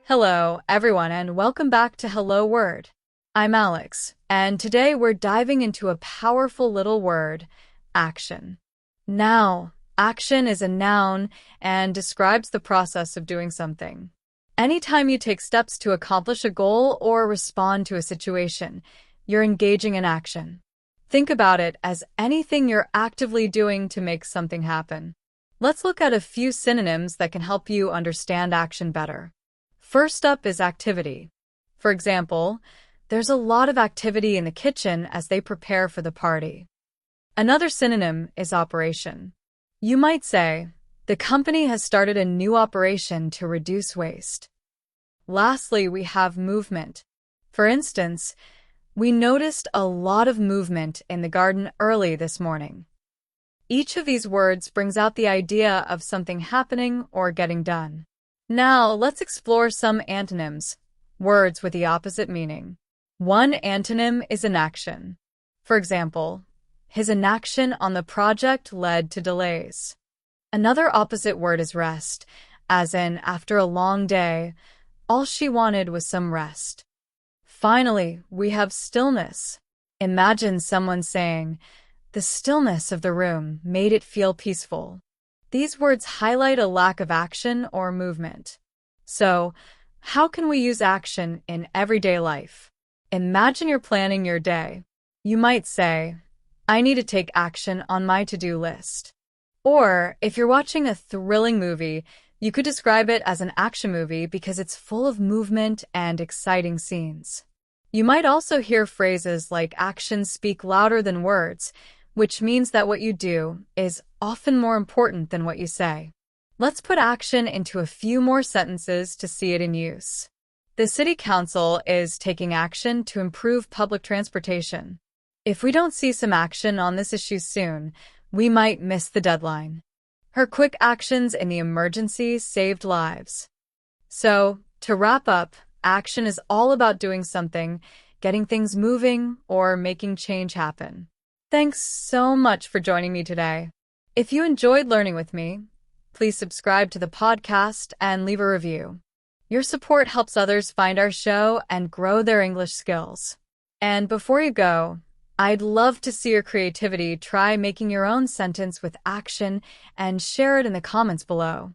Hello, everyone, and welcome back to Hello Word. I'm Alex, and today we're diving into a powerful little word, action. Now, action is a noun and describes the process of doing something. Anytime you take steps to accomplish a goal or respond to a situation, you're engaging in action. Think about it as anything you're actively doing to make something happen. Let's look at a few synonyms that can help you understand action better. First up is activity. For example, there's a lot of activity in the kitchen as they prepare for the party. Another synonym is operation. You might say, the company has started a new operation to reduce waste. Lastly, we have movement. For instance, we noticed a lot of movement in the garden early this morning. Each of these words brings out the idea of something happening or getting done. Now, let's explore some antonyms, words with the opposite meaning. One antonym is inaction. For example, his inaction on the project led to delays. Another opposite word is rest, as in, after a long day, all she wanted was some rest. Finally, we have stillness. Imagine someone saying, the stillness of the room made it feel peaceful. These words highlight a lack of action or movement. So, how can we use action in everyday life? Imagine you're planning your day. You might say, I need to take action on my to-do list. Or, if you're watching a thrilling movie, you could describe it as an action movie because it's full of movement and exciting scenes. You might also hear phrases like actions speak louder than words, which means that what you do is often more important than what you say. Let's put action into a few more sentences to see it in use. The City Council is taking action to improve public transportation. If we don't see some action on this issue soon, we might miss the deadline. Her quick actions in the emergency saved lives. So, to wrap up, action is all about doing something, getting things moving, or making change happen. Thanks so much for joining me today. If you enjoyed learning with me, please subscribe to the podcast and leave a review. Your support helps others find our show and grow their English skills. And before you go, I'd love to see your creativity. Try making your own sentence with action and share it in the comments below.